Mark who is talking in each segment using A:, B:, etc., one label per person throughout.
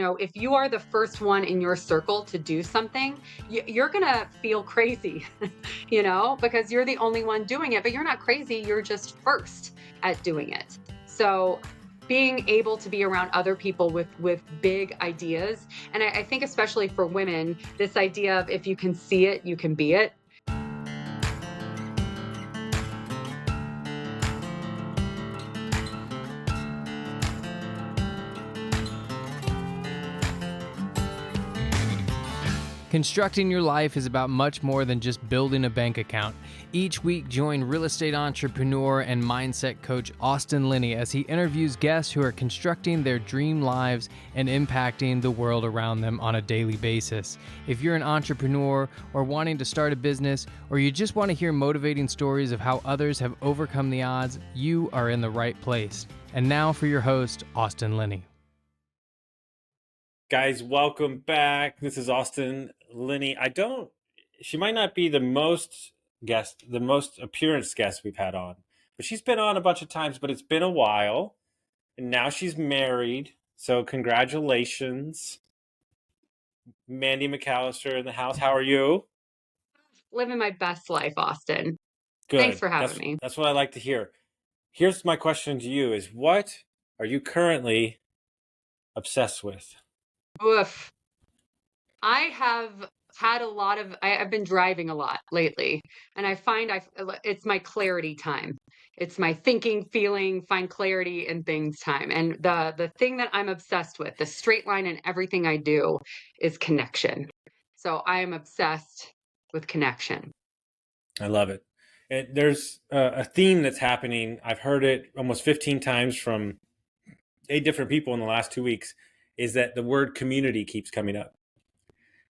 A: If you are the first one in your circle to do something, you're going to feel crazy, because you're the only one doing it, but you're not crazy. You're just first at doing it. So being able to be around other people with big ideas. And I think especially for women, this idea of if you can see it, you can be it.
B: Constructing your life is about much more than just building a bank account. Each week, join real estate entrepreneur and mindset coach Austin Linney as he interviews guests who are constructing their dream lives and impacting the world around them on a daily basis. If you're an entrepreneur or wanting to start a business, or you just want to hear motivating stories of how others have overcome the odds, you are in the right place. And now for your host, Austin Linney.
C: Guys, welcome back. This is Austin Linney. She might not be the most appearance guest we've had on, but she's been on a bunch of times, but it's been a while. And now she's married. So congratulations. Mandy McAllister in the house. How are you?
A: Living my best life, Austin.
C: Good.
A: Thanks for having me.
C: That's what I like to hear. Here's my question to you is what are you currently obsessed with?
A: Oof. I have had I've been driving a lot lately, and I find it's my clarity time. It's my thinking, feeling, find clarity in things time. And the thing that I'm obsessed with, the straight line in everything I do, is connection. So I am obsessed with connection.
C: I love it. There's a theme that's happening. I've heard it almost 15 times from 8 different people in the last 2 weeks, is that the word community keeps coming up.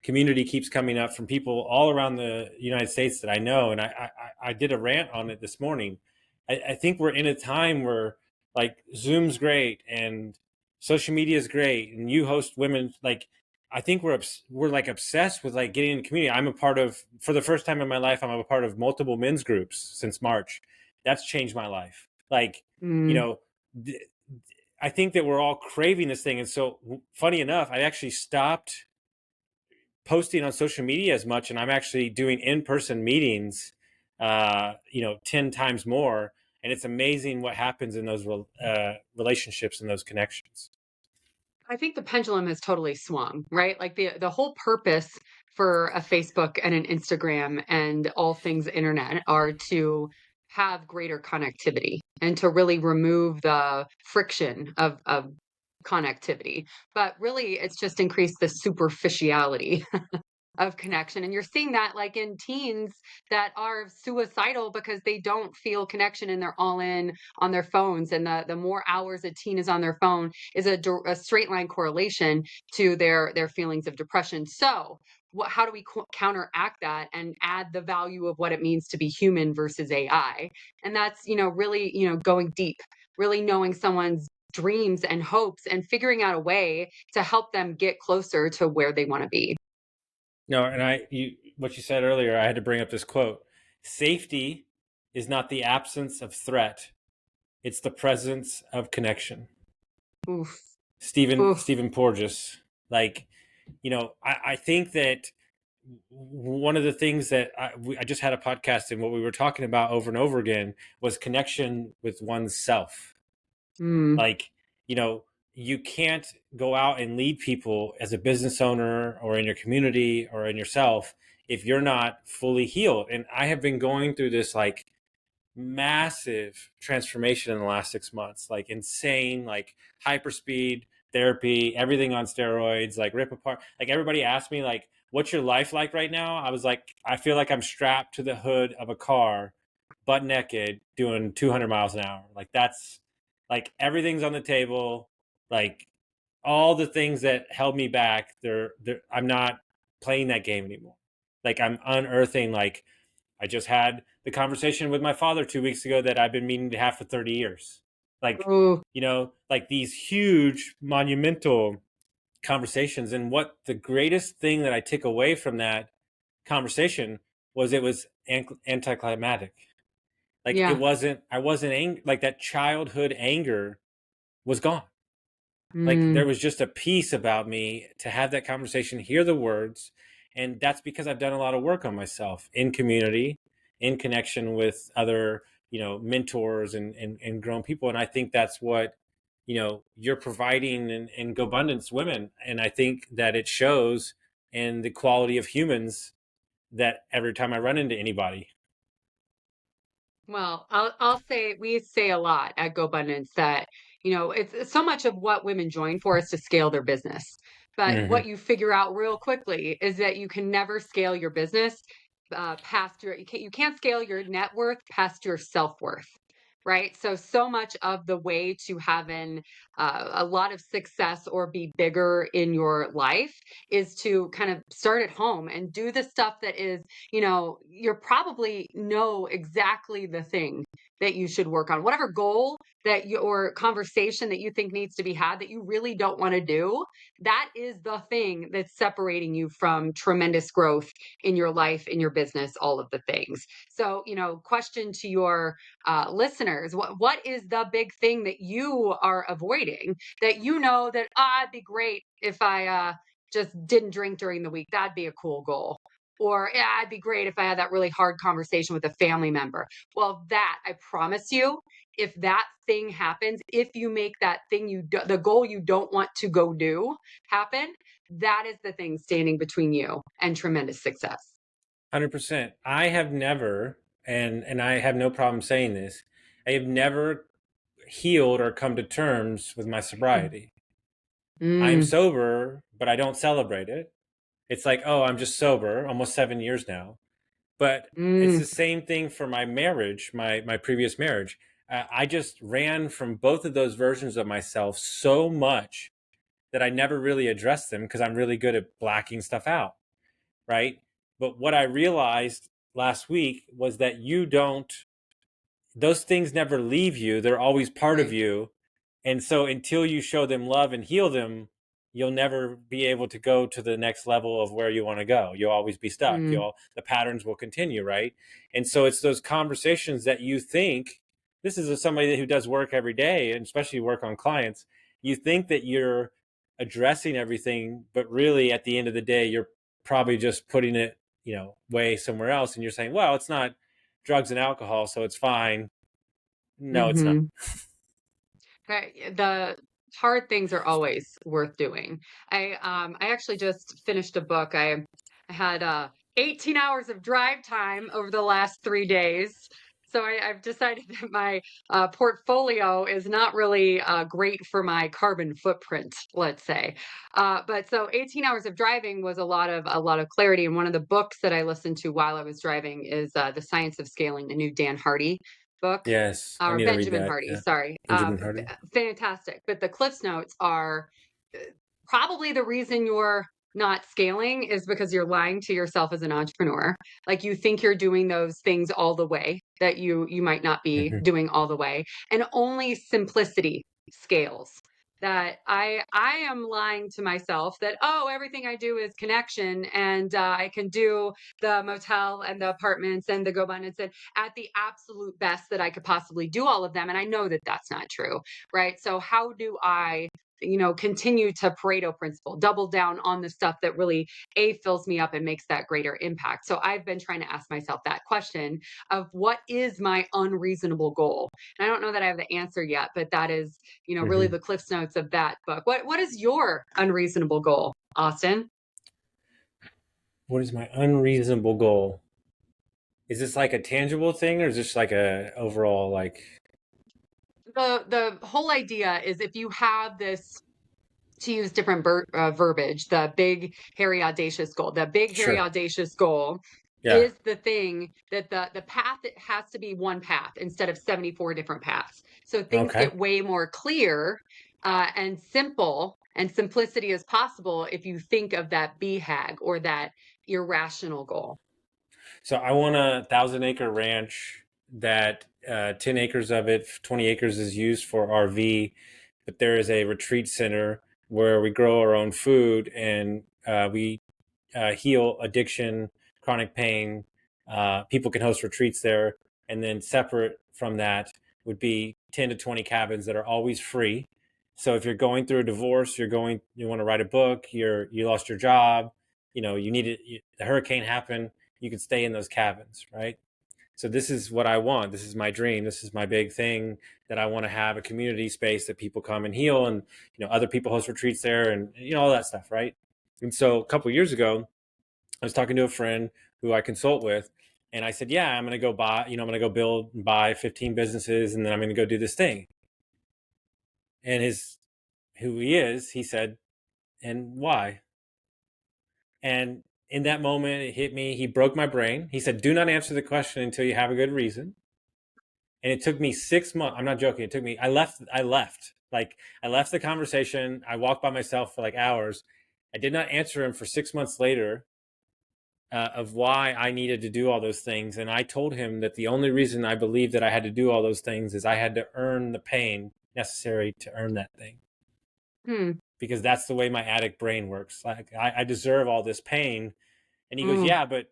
C: Community keeps coming up from people all around the United States that I know. And I did a rant on it this morning. I think we're in a time where like Zoom's great and social media is great and you host women. Like, I think we're like obsessed with like getting in the community. For the first time in my life, I'm a part of multiple men's groups since March. That's changed my life. Like, I think that we're all craving this thing. And so funny enough, I actually stopped posting on social media as much, and I'm actually doing in-person meetings 10 times more, and it's amazing what happens in those relationships and those connections.
A: I think the pendulum has totally swung, right? Like the whole purpose for a Facebook and an Instagram and all things internet are to have greater connectivity and to really remove the friction of connectivity. But really, it's just increased the superficiality of connection. And you're seeing that like in teens that are suicidal because they don't feel connection and they're all in on their phones. And the more hours a teen is on their phone is a straight line correlation to their feelings of depression. So how do we counteract that and add the value of what it means to be human versus AI? And that's, really, going deep, really knowing someone's dreams and hopes and figuring out a way to help them get closer to where they want to be.
C: No, and what you said earlier, I had to bring up this quote. Safety is not the absence of threat. It's the presence of connection.
A: Oof.
C: Stephen Porges. Like, I think that one of the things that I just had a podcast and what we were talking about over and over again was connection with oneself. Like, you can't go out and lead people as a business owner or in your community or in yourself if you're not fully healed. And I have been going through this like massive transformation in the last 6 months, like insane, like hyperspeed therapy, everything on steroids, like rip apart. Like everybody asked me like, what's your life like right now? I was like, I feel like I'm strapped to the hood of a car, butt naked, doing 200 miles an hour. Like that's like everything's on the table. Like all the things that held me back, I'm not playing that game anymore. Like I'm unearthing, like I just had the conversation with my father 2 weeks ago that I've been meaning to have for 30 years. Like,
A: Ooh.
C: Like these huge monumental conversations. And what the greatest thing that I took away from that conversation was it was anticlimactic. Like I wasn't angry, like that childhood anger was gone. Like there
A: Mm.
C: was just a piece about me to have that conversation, hear the words. And that's because I've done a lot of work on myself in community, in connection with other, mentors and grown people. And I think that's what, you're providing in GoBundance Women. And I think that it shows in the quality of humans that every time I run into anybody.
A: Well, I'll say we say a lot at GoBundance that, it's so much of what women join for is to scale their business. But
C: Hmm.
A: what you figure out real quickly is that you can never scale your business past you can't scale your net worth past your self-worth. Right. So much of the way to having a lot of success or be bigger in your life is to kind of start at home and do the stuff that is, you're probably know exactly the thing that you should work on. Whatever goal that you or conversation that you think needs to be had that you really don't want to do, that is the thing that's separating you from tremendous growth in your life, in your business, all of the things. So, question to your listeners, what is the big thing that you are avoiding that that it'd be great if I just didn't drink during the week. That'd be a cool goal. Or, yeah, it'd be great if I had that really hard conversation with a family member. Well, that I promise you, if that thing happens, if you make that thing the goal you don't want to go do happen, that is the thing standing between you and tremendous success.
C: 100%. I have never, and I have no problem saying this, I have never healed or come to terms with my sobriety. I'm
A: Mm,
C: sober, but I don't celebrate it. It's like, oh, I'm just sober, almost 7 years now. But it's
A: mm,
C: the same thing for my marriage, my previous marriage. I just ran from both of those versions of myself so much that I never really addressed them because I'm really good at blacking stuff out, right? But what I realized last week was that those things never leave you. They're always part of
A: right.
C: you. And so until you show them love and heal them, you'll never be able to go to the next level of where you want to go. You'll always be stuck.
A: Mm,
C: The patterns will continue, right? And so it's those conversations that you think, this is somebody who does work every day, and especially work on clients. You think that you're addressing everything, but really at the end of the day, you're probably just putting it, way somewhere else. And you're saying, well, it's not drugs and alcohol, so it's fine. No, it's not.
A: mhm. Right, the hard things are always worth doing. I actually just finished a book. I had 18 hours of drive time over the last 3 days. So I've decided that my portfolio is not really great for my carbon footprint, let's say. But so 18 hours of driving was a lot of clarity. And one of the books that I listened to while I was driving is The Science of Scaling, the new Dan Hardy book,
C: Yes, I
A: or
C: need to read
A: Benjamin
C: that.
A: Hardy,
C: Yeah,
A: sorry.
C: Benjamin Hardy.
A: Fantastic. But the Cliffs Notes are uh, probably the reason you're not scaling is because you're lying to yourself as an entrepreneur. Like you think you're doing those things all the way that you might not be
C: Hmm.
A: doing all the way. And only simplicity scales. That I am lying to myself that, oh, everything I do is connection, and I can do the motel and the apartments and the GoBundance and at the absolute best that I could possibly do all of them. And I know that that's not true, right? So how do I, continue to Pareto principle, double down on the stuff that really fills me up and makes that greater impact? So I've been trying to ask myself that question of what is my unreasonable goal? And I don't know that I have the answer yet, but that is, really
C: Hmm.
A: the Cliffs Notes of that book. What is your unreasonable goal, Austin?
C: What is my unreasonable goal? Is this like a tangible thing, or is this like a overall like?
A: The whole idea is if you have this, to use different verbiage, the big hairy audacious goal, the big hairy
C: Sure.
A: audacious goal
C: Yeah.
A: is the thing that the path, it has to be one path instead of 74 different paths, so things
C: Okay.
A: get way more clear and simple and simplicity as possible if you think of that BHAG or that irrational goal.
C: So I want a 1,000-acre ranch that 10 acres of it, 20 acres is used for RV, but there is a retreat center where we grow our own food and we heal addiction, chronic pain. People can host retreats there. And then separate from that would be 10 to 20 cabins that are always free. So if you're going through a divorce, you want to write a book, you lost your job, the hurricane happened, you could stay in those cabins, right? So this is what I want. This is my dream. This is my big thing, that I want to have a community space that people come and heal, and other people host retreats there, and all that stuff, right? And so a couple of years ago, I was talking to a friend who I consult with, and I said, "Yeah, I'm going to go buy. I'm going to go build and buy 15 businesses, and then I'm going to go do this thing." And who he is, he said, "And why?" And in that moment, it hit me. He broke my brain. He said, "Do not answer the question until you have a good reason." And it took me 6 months. I'm not joking. It took me, I left. Like, I left the conversation. I walked by myself for like hours. I did not answer him for 6 months later, of why I needed to do all those things. And I told him that the only reason I believed that I had to do all those things is I had to earn the pain necessary to earn that thing.
A: Hmm.
C: Because that's the way my addict brain works. Like, I deserve all this pain. And he goes,
A: Mm.
C: "Yeah, but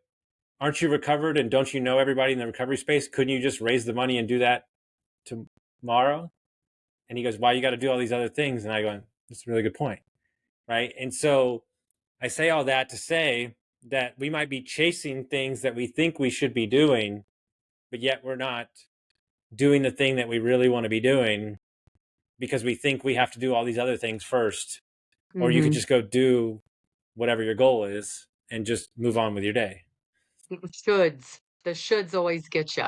C: aren't you recovered? And don't you know everybody in the recovery space? Couldn't you just raise the money and do that tomorrow?" And he goes, "Why you got to do all these other things?" And I go, "That's a really good point." Right. And so I say all that to say that we might be chasing things that we think we should be doing, but yet we're not doing the thing that we really want to be doing, because we think we have to do all these other things first. Or you could
A: Hmm.
C: just go do whatever your goal is and just move on with your day.
A: Shoulds. The shoulds always get you.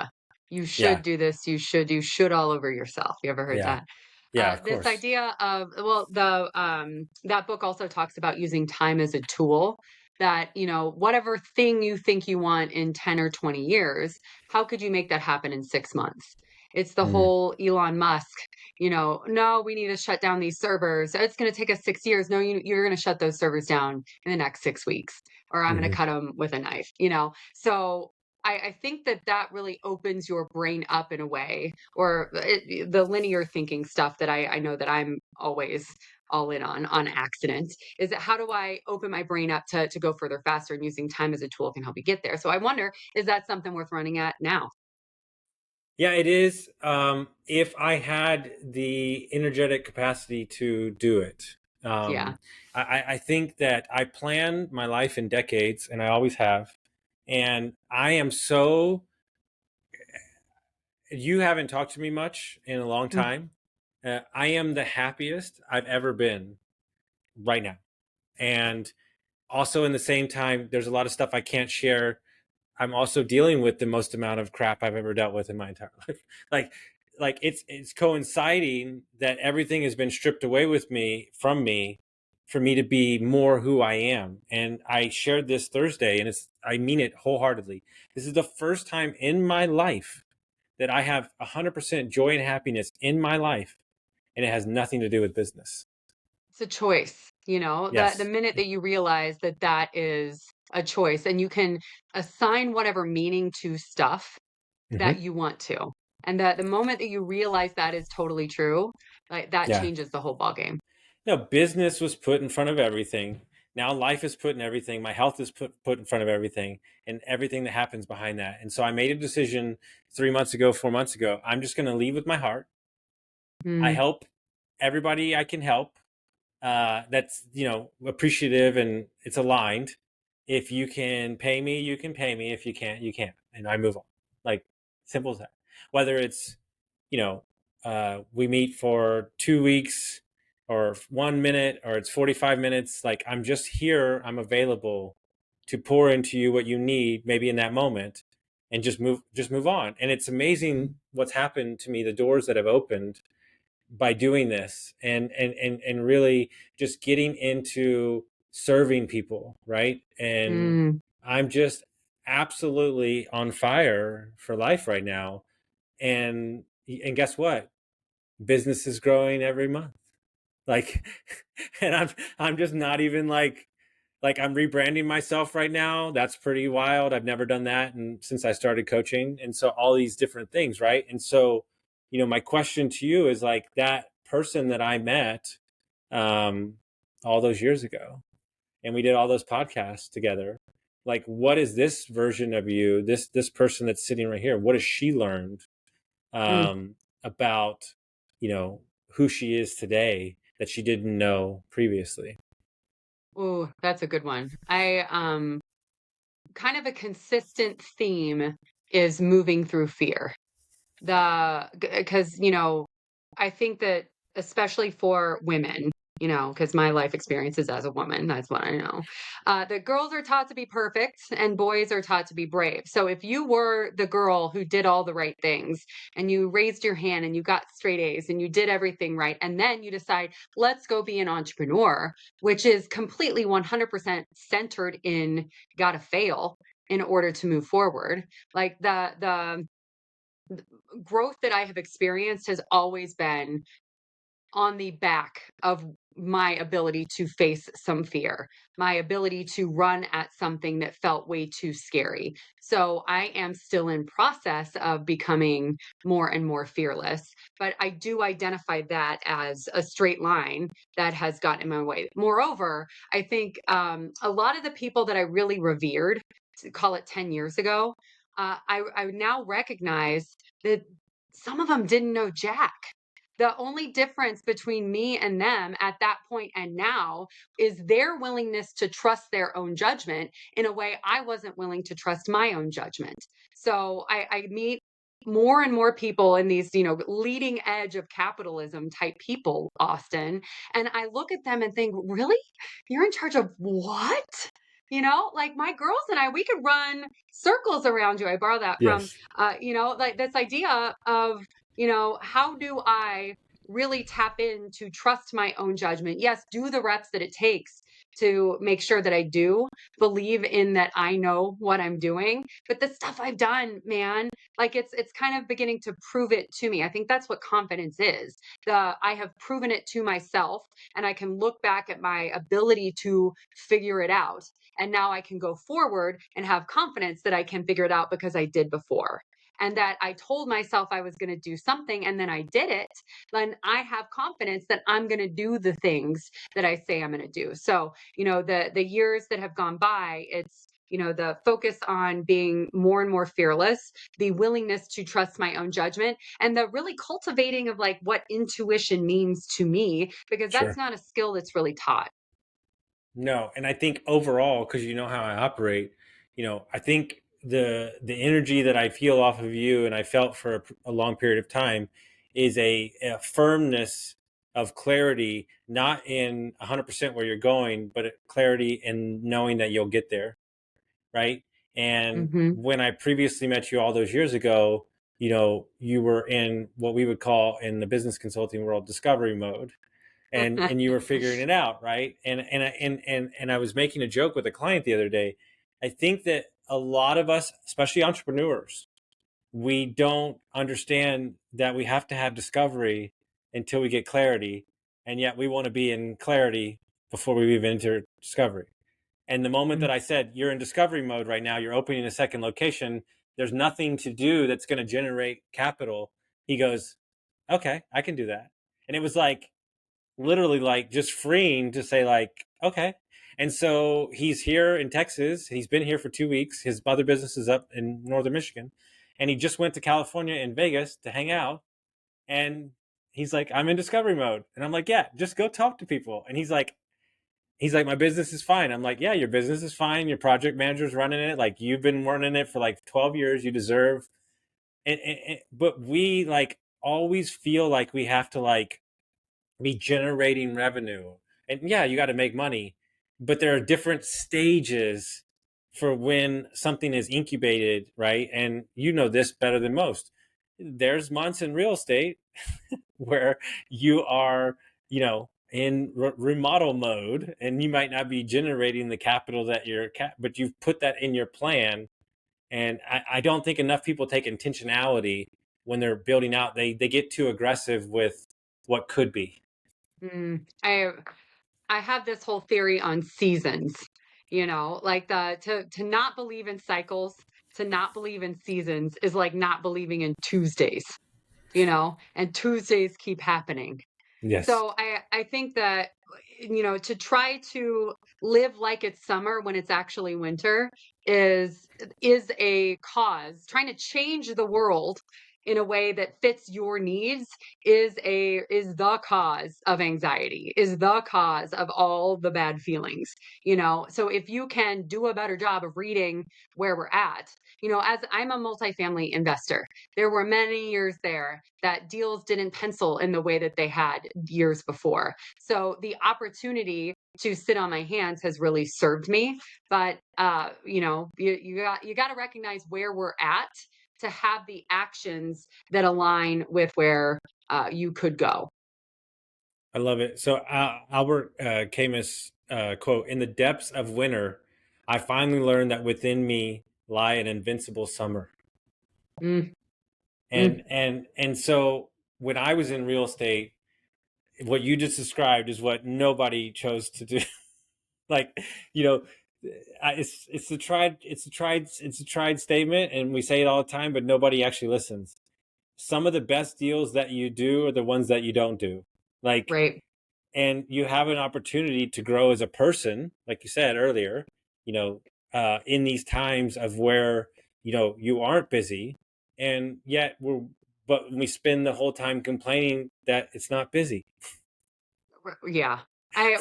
A: You should
C: Yeah.
A: do this. You should all over yourself. You ever heard
C: Yeah.
A: that?
C: Yeah, of
A: This
C: course.
A: idea of, well, that book also talks about using time as a tool. That, whatever thing you think you want in 10 or 20 years, how could you make that happen in 6 months? It's the
C: Mm,
A: whole Elon Musk, no, we need to shut down these servers. It's going to take us 6 years. No, you're going to shut those servers down in the next 6 weeks, or I'm going to
C: mhm.
A: cut them with a knife. So I think that really opens your brain up in a way, or the linear thinking stuff that I know that I'm always all in on accident, is that how do I open my brain up to go further faster, and using time as a tool can help you get there. So I wonder, is that something worth running at now?
C: Yeah, it is. If I had the energetic capacity to do it,
A: Yeah.
C: I think that I plan my life in decades, and I always have. And I am so, you haven't talked to me much in a long
A: Mm.
C: time. I am the happiest I've ever been right now. And also, in the same time, there's a lot of stuff I can't share. I'm also dealing with the most amount of crap I've ever dealt with in my entire life. like it's coinciding that everything has been stripped away from me for me to be more who I am. And I shared this Thursday, and I mean it wholeheartedly. This is the first time in my life that I have 100% joy and happiness in my life, and it has nothing to do with business.
A: It's a choice, the
C: Yes.
A: minute that you realize that that is a choice, and you can assign whatever meaning to stuff that
C: Hmm.
A: you want to. And that the moment that you realize that is totally true, like, that
C: Yeah.
A: changes the whole ballgame.
C: No, business was put in front of everything. Now life is put in everything. My health is put in front of everything, and everything that happens behind that. And so I made a decision 3 months ago, 4 months ago. I'm just going to lead with my heart. I
A: Mm.
C: help everybody I can help. That's appreciative, and it's aligned. If you can pay me, you can pay me. If you can't, you can't. And I move on. Like, simple as that. Whether it's you know, we meet for 2 weeks or 1 minute, or it's 45 minutes. Like, I'm just here. I'm available to pour into you what you need, maybe in that moment, and just move on. And it's amazing what's happened to me, the doors that have opened by doing this, and really just getting into serving people. Right. And
A: Mm.
C: I'm just absolutely on fire for life right now. And guess what? Business is growing every month. Like, and I'm just not even like I'm rebranding myself right now. That's pretty wild. I've never done that, and since I started coaching, and so all these different things, right? And so, my question to you is, like, that person that I met um all those years ago, and we did all those podcasts together. Like, what is this version of you, this person that's sitting right here? What has she learned
A: Mm.
C: about who she is today? that she didn't know previously?
A: Oh, that's a good one. Kind of a consistent theme is moving through fear. Because, I think that especially for women, because my life experience is as a woman, that's what I know. That girls are taught to be perfect and boys are taught to be brave. So if you were the girl who did all the right things and you raised your hand and you got straight A's and you did everything right, and then you decide, let's go be an entrepreneur, which is completely 100% centered in gotta fail in order to move forward. Like the growth that I have experienced has always been on the back of my ability to face some fear, my ability to run at something that felt way too scary. So I am still in process of becoming more and more fearless, but I do identify that as a straight line that has gotten in my way. Moreover, I think a lot of the people that I really revered, to call it 10 years ago, I now recognize that some of them didn't know Jack. The only difference between me and them at that point and now is their willingness to trust their own judgment in a way I wasn't willing to trust my own judgment. So I meet more and more people in these, leading edge of capitalism type people, Austin. And I look at them and think, really? You're in charge of what? Like my girls and I, we could run circles around you. I borrow that from,
C: Yes.
A: like this idea of, how do I really tap in to trust my own judgment? Yes, do the reps that it takes to make sure that I do believe in that I know what I'm doing. But the stuff I've done, man, like it's kind of beginning to prove it to me. I think that's what confidence is. I have proven it to myself and I can look back at my ability to figure it out. And now I can go forward and have confidence that I can figure it out because I did before, and that I told myself I was going to do something and then I did it, then I have confidence that I'm going to do the things that I say I'm going to do. So, the years that have gone by, it's the focus on being more and more fearless, the willingness to trust my own judgment, and the really cultivating of like what intuition means to me, because that's
C: Sure.
A: not a skill that's really taught.
C: No, and I think overall, because you know how I operate, I think the energy that I feel off of you and I felt for a long period of time is a firmness of clarity, not in 100% where you're going, but clarity in knowing that you'll get there, right? And
A: Hmm.
C: when I previously met you all those years ago, you were in what we would call in the business consulting world discovery mode, and you were figuring it out, right? And I was making a joke with a client the other day. I think that a lot of us, especially entrepreneurs, we don't understand that we have to have discovery until we get clarity, and yet we want to be in clarity before we even enter discovery. And the moment that I said, you're in discovery mode right now, you're opening a second location, there's nothing to do that's going to generate capital. He goes, okay, I can do that. And it was like, literally like just freeing to say like, okay. And so he's here in Texas. He's been here for 2 weeks. His other business is up in northern Michigan, and he just went to California and Vegas to hang out. And he's like, I'm in discovery mode. And I'm like, yeah, just go talk to people. And he's like, my business is fine. I'm like, yeah, your business is fine. Your project manager's running it. Like, you've been running it for like 12 years. You deserve. But we like always feel like we have to like be generating revenue. And yeah, you got to make money, but there are different stages for when something is incubated, right? And you know this better than most. There's months in real estate where you are, in remodel mode, and you might not be generating the capital that but you've put that in your plan. And I don't think enough people take intentionality when they're building out. They get too aggressive with what could be.
A: Mm, I have this whole theory on seasons, like to not believe in cycles, to not believe in seasons is like not believing in Tuesdays, and Tuesdays keep happening.
C: Yes.
A: So I think that to try to live like it's summer when it's actually winter is is a cause. Trying to change the world in a way that fits your needs is the cause of anxiety, is the cause of all the bad feelings, you know. So if you can do a better job of reading where we're at, you know, as I'm a multifamily investor, there were many years there that deals didn't pencil in the way that they had years before. So the opportunity to sit on my hands has really served me. But you know, you got to recognize where we're at to have the actions that align with where you could go.
C: I love it. So Albert Camus quote: "In the depths of winter, I finally learned that within me lie an invincible summer."
A: Mm, mm,
C: And so when I was in real estate, what you just described is what nobody chose to do. Like, you know, it's a tried statement, and we say it all the time, but nobody actually listens. Some of the best deals that you do are the ones that you don't do. Like,
A: right.
C: and you have an opportunity to grow as a person, like you said earlier, you know, in these times of where, you know, you aren't busy, and yet but we spend the whole time complaining that it's not busy.
A: Yeah.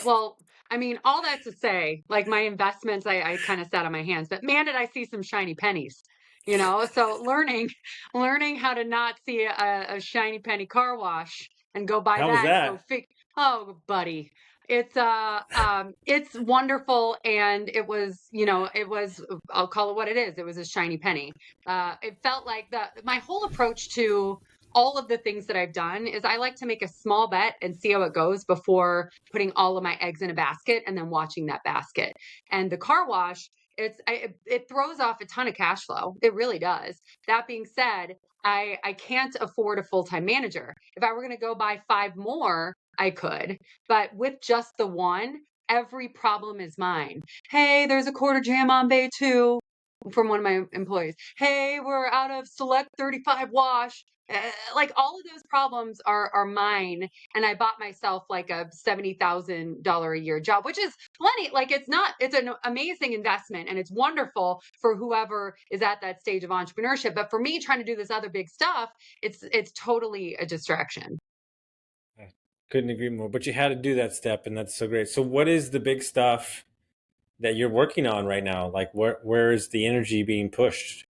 A: Well, I mean, all that to say, like my investments, I kind of sat on my hands, but man, did I see some shiny pennies, you know? So learning how to not see a shiny penny car wash and go buy
C: How was
A: that and go
C: that?
A: oh, buddy. It's wonderful. And it was, you know, I'll call it what it is. It was a shiny penny. It felt like my whole approach to all of the things that I've done is I like to make a small bet and see how it goes before putting all of my eggs in a basket and then watching that basket. And the car wash, it throws off a ton of cash flow. It really does. That being said, I can't afford a full-time manager. If I were going to go buy 5 more, I could. But with just the one, every problem is mine. Hey, there's a quarter jam on bay 2 from one of my employees. Hey, we're out of select 35 wash. Like all of those problems are mine, and I bought myself like a $70,000 a year job, which is plenty. Like it's an amazing investment, and it's wonderful for whoever is at that stage of entrepreneurship. But for me, trying to do this other big stuff, it's totally a distraction.
C: I couldn't agree more. But you had to do that step, and that's so great. So, what is the big stuff that you're working on right now? Like, where is the energy being pushed?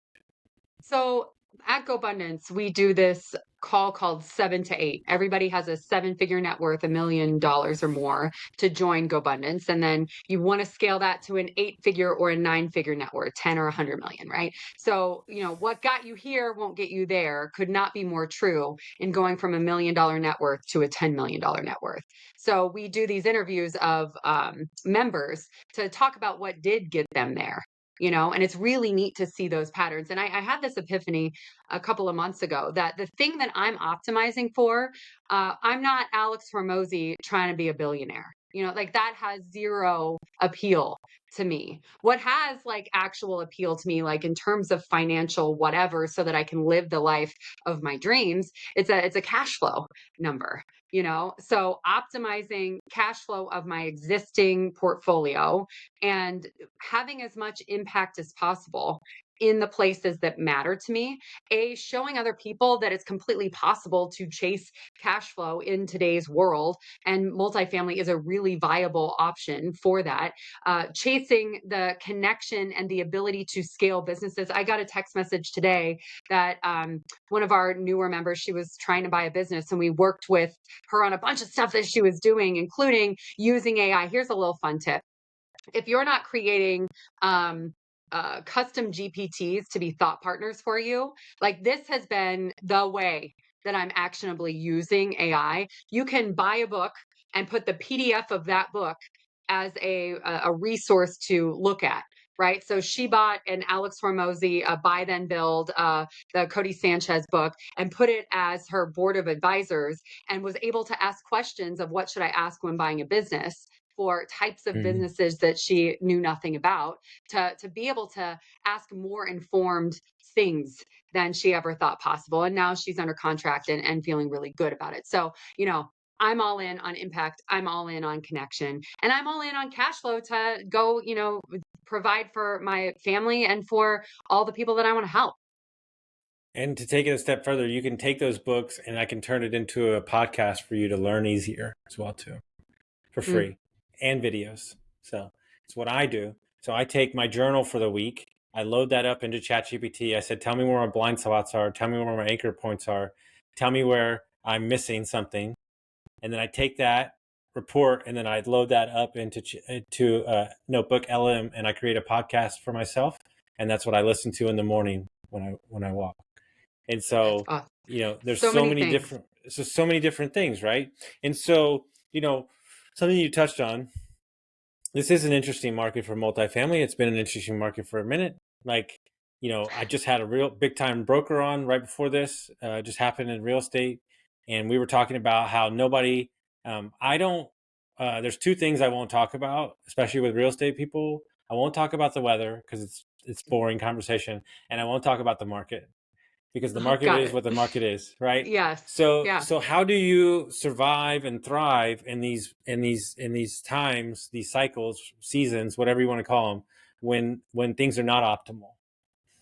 A: So at GoBundance, we do this call called 7 to 8. Everybody has a 7-figure net worth, $1 million or more, to join GoBundance. And then you want to scale that to an 8-figure or a 9-figure net worth, 10 or 100 million, right? So, you know, what got you here won't get you there could not be more true in going from $1 million net worth to a $10 million net worth. So we do these interviews of members to talk about what did get them there, you know. And it's really neat to see those patterns. And I had this epiphany a couple of months ago that the thing that I'm optimizing for, I'm not Alex Hormozy trying to be a billionaire, you know, like that has zero appeal to me. What has like actual appeal to me, like in terms of financial whatever, so that I can live the life of my dreams, it's a cash flow number, you know. So optimizing cash flow of my existing portfolio and having as much impact as possible in the places that matter to me, showing other people that it's completely possible to chase cash flow in today's world, and multifamily is a really viable option for that. Chasing the connection and the ability to scale businesses. I got a text message today that one of our newer members, she was trying to buy a business, and we worked with her on a bunch of stuff that she was doing, including using AI. Here's a little fun tip: if you're not creating custom GPTs to be thought partners for you, like this has been the way that I'm actionably using AI. You can buy a book and put the PDF of that book as a resource to look at. Right. So she bought an Alex Hormozy Buy Then Build, the Cody Sanchez book, and put it as her board of advisors, and was able to ask questions of what should I ask when buying a business for types of
C: Mhm.
A: businesses that she knew nothing about, to be able to ask more informed things than she ever thought possible. And now she's under contract and feeling really good about it. So, you know, I'm all in on impact. I'm all in on connection, and I'm all in on cash flow to go, you know, provide for my family and for all the people that I want to help.
C: And to take it a step further, you can take those books and I can turn it into a podcast for you to learn easier as well too, for
A: Mm.
C: free, and videos. So it's what I do. So I take my journal for the week. I load that up into ChatGPT. I said, tell me where my blind spots are. Tell me where my anchor points are. Tell me where I'm missing something. And then I take that report and then I load that up into Notebook LM, and I create a podcast for myself. And that's what I listen to in the morning when I walk. And
A: That's
C: so,
A: awesome.
C: there's
A: So many things.
C: so many different things, right? And so, something you touched on, this is an interesting market for multifamily. It's been an interesting market for a minute. Like, I just had a real big time broker on right before this, just happened in real estate. And we were talking about how nobody, I don't, there's two things I won't talk about, especially with real estate people. I won't talk about the weather because it's boring conversation. And I won't talk about the market because the market
A: Got
C: is
A: it.
C: what the market is, right?
A: Yes.
C: So
A: Yeah.
C: so how do you survive and thrive in these times, these cycles, seasons, whatever you want to call them, when things are not optimal?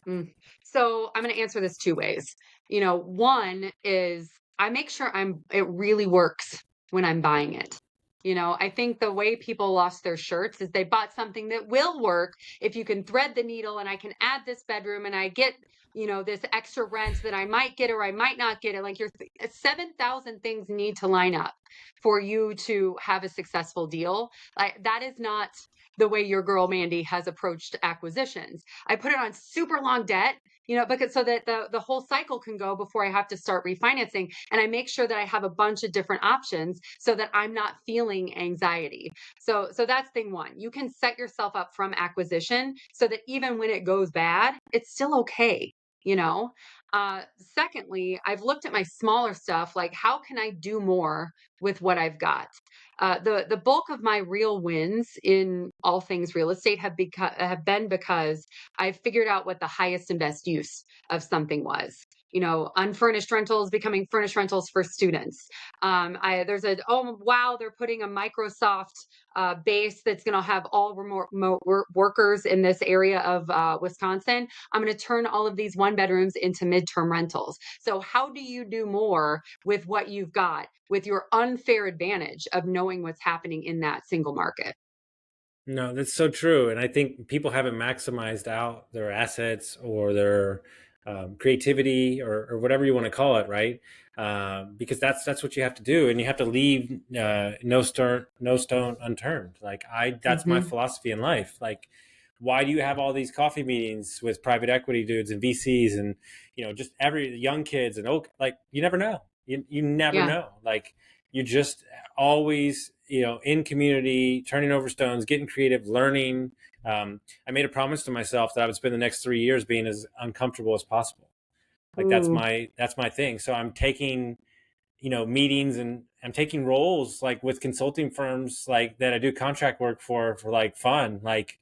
A: Mm. So I'm going to answer this two ways. One is I make sure it really works when I'm buying it. I think the way people lost their shirts is they bought something that will work if you can thread the needle and I can add this bedroom and I get, this extra rent that I might get or I might not get it. Like 7,000 things need to line up for you to have a successful deal. Like that is not the way your girl Mandy has approached acquisitions. I put it on super long debt, because so that the whole cycle can go before I have to start refinancing. And I make sure that I have a bunch of different options so that I'm not feeling anxiety. So that's thing one. You can set yourself up from acquisition so that even when it goes bad, it's still okay. You know. Secondly, I've looked at my smaller stuff, like how can I do more with what I've got? The bulk of my real wins in all things real estate have been because I've figured out what the highest and best use of something was. Unfurnished rentals becoming furnished rentals for students. There's oh wow, they're putting a Microsoft base that's going to have all remote workers in this area of Wisconsin. I'm going to turn all of these one bedrooms into midterm rentals. So how do you do more with what you've got with your unfair advantage of knowing what's happening in that single market?
C: No, that's so true. And I think people haven't maximized out their assets or their creativity, or whatever you want to call it, right? Because that's what you have to do, and you have to leave no stone unturned. Like that's my
A: Hmm.
C: philosophy in life. Like, why do you have all these coffee meetings with private equity dudes and VCs and just every young kids and like you never know. You never
A: Yeah.
C: know. Like you just always in community, turning over stones, getting creative, learning. I made a promise to myself that I would spend the next 3 years being as uncomfortable as possible. Like
A: Ooh.
C: that's my thing. So I'm taking meetings, and I'm taking roles like with consulting firms like that I do contract work for like fun, like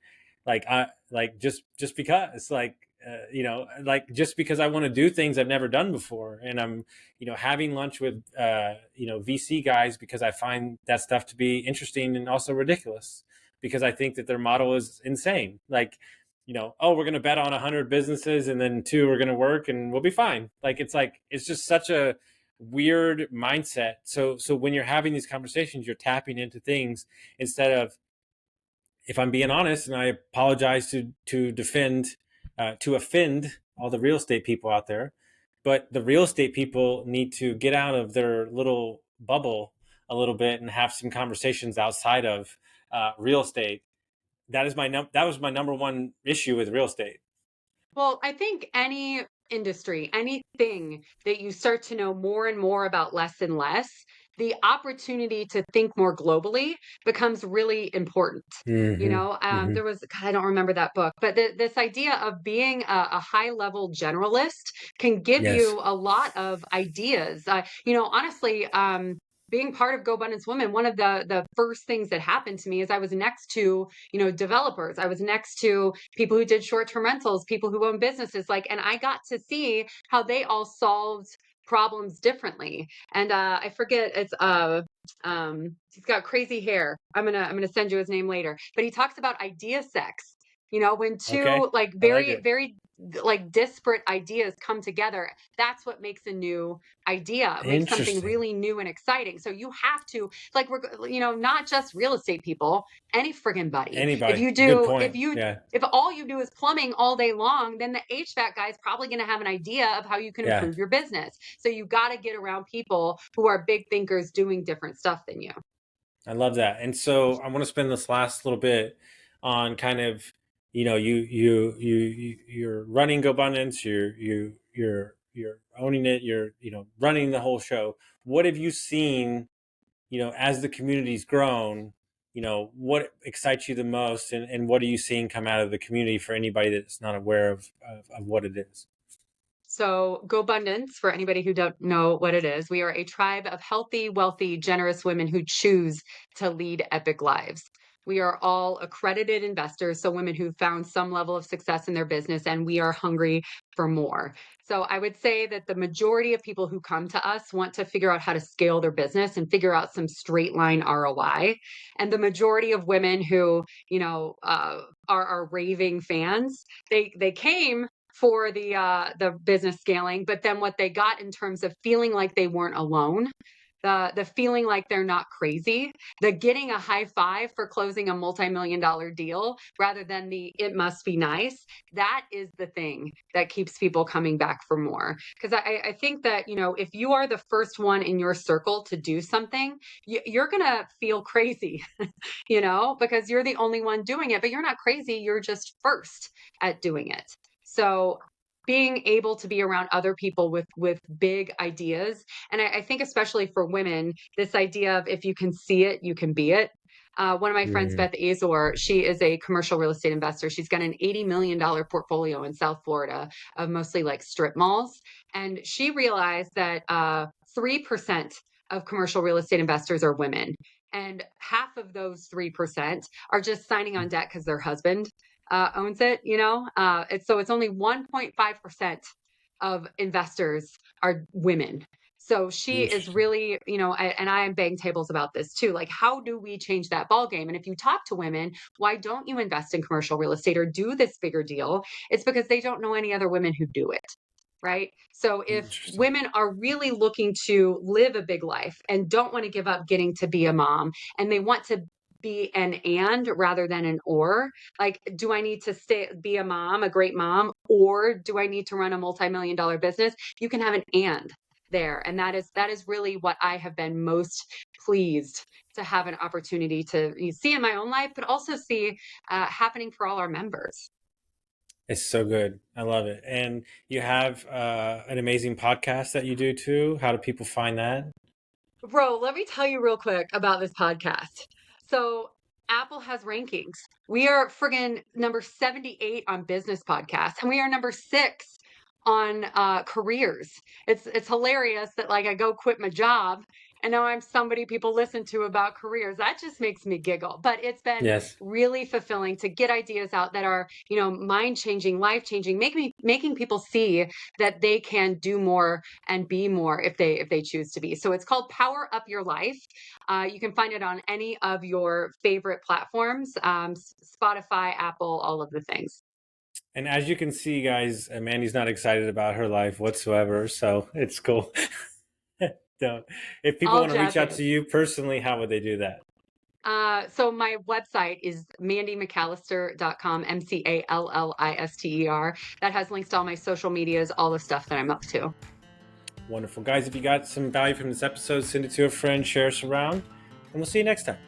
C: I like just because like just because I want to do things I've never done before. And I'm having lunch with VC guys because I find that stuff to be interesting and also ridiculous, because I think that their model is insane. Like, oh, we're going to bet on 100 businesses and then two are going to work and we'll be fine. Like it's just such a weird mindset. So when you're having these conversations, you're tapping into things instead of, if I'm being honest, and I apologize to offend all the real estate people out there, but the real estate people need to get out of their little bubble a little bit and have some conversations outside of real estate. That was my number one issue with real estate.
A: Well, I think any industry, anything that you start to know more and more about less and less, the opportunity to think more globally becomes really important.
C: Mm-hmm. Mm-hmm.
A: There was, God, I don't remember that book, but this idea of being a high level generalist can give
C: Yes.
A: you a lot of ideas. Honestly, being part of GoBundance Women, one of the first things that happened to me is I was next to, developers. I was next to people who did short-term rentals, people who own businesses, and I got to see how they all solved problems differently. And I forget, it's he's got crazy hair. I'm gonna send you his name later. But he talks about idea sex. You know, when
C: Okay.
A: two like
C: I like
A: very,
C: it.
A: very like disparate ideas come together, that's what makes a new idea, makes something
C: Interesting.
A: really new and exciting. So you have to like, you know, not just real estate people, any friggin' buddy.
C: Anybody. Good point. Yeah.
A: If all you do is plumbing all day long, then the HVAC guy is probably going to have an idea of how you can
C: Yeah.
A: improve your business. So you got to get around people who are big thinkers doing different stuff than you.
C: I love that. And so I want to spend this last little bit on kind of, you're running GoBundance, you're owning it, you're running the whole show. What have you seen, as the community's grown, what excites you the most, and what are you seeing come out of the community for anybody that's not aware of what it is?
A: So, GoBundance, for anybody who don't know what it is, we are a tribe of healthy, wealthy, generous women who choose to lead epic lives. We are all accredited investors, so women who found some level of success in their business, and we are hungry for more. So, I would say that the majority of people who come to us want to figure out how to scale their business and figure out some straight line ROI. And the majority of women who, are raving fans, they came for the business scaling, but then what they got in terms of feeling like they weren't alone, the feeling like they're not crazy, the getting a high five for closing a multi-million-dollar deal rather than the it must be nice, that is the thing that keeps people coming back for more. Because I think that, if you are the first one in your circle to do something, you're gonna feel crazy, because you're the only one doing it, but you're not crazy, you're just first at doing it. So being able to be around other people with big ideas, and I think especially for women, this idea of if you can see it, you can be it. One of my friends,
C: Mm,
A: Beth Azor, she is a commercial real estate investor. She's got an $80 million portfolio in South Florida of mostly like strip malls. And she realized that 3% of commercial real estate investors are women. And half of those 3% are just signing on debt because their husband owns it, it's only 1.5% of investors are women. So she is
C: interesting.
A: really, and I am banging tables about this too. Like, how do we change that ball game? And if you talk to women, why don't you invest in commercial real estate or do this bigger deal? It's because they don't know any other women who do it. Right. So if
C: Interesting.
A: women are really looking to live a big life and don't want to give up getting to be a mom, and they want to be an and rather than an or, like, do I need to be a mom, a great mom, or do I need to run a multi-million-dollar business? You can have an and there. And that is really what I have been most pleased to have an opportunity to see in my own life, but also see happening for all our members.
C: It's so good. I love it. And you have an amazing podcast that you do too. How do people find that?
A: Bro, let me tell you real quick about this podcast. So, Apple has rankings. We are friggin' number 78 on business podcasts, and we are number 6 on careers. It's hilarious that like I go quit my job and now I'm somebody people listen to about careers. That just makes me giggle. But it's been
C: Yes.
A: really fulfilling to get ideas out that are, mind changing, life changing, making people see that they can do more and be more if they choose to be. So it's called Power Up Your Life. You can find it on any of your favorite platforms, Spotify, Apple, all of the things.
C: And as you can see, guys, Mandy's not excited about her life whatsoever. So it's cool. So if people
A: All
C: want to reach out
A: jazzy.
C: to you personally, how would they do that?
A: So my website is mandymcallister.com, McAllister. That has links to all my social medias, all the stuff that I'm up to.
C: Wonderful. Guys, if you got some value from this episode, send it to a friend, share us around, and we'll see you next time.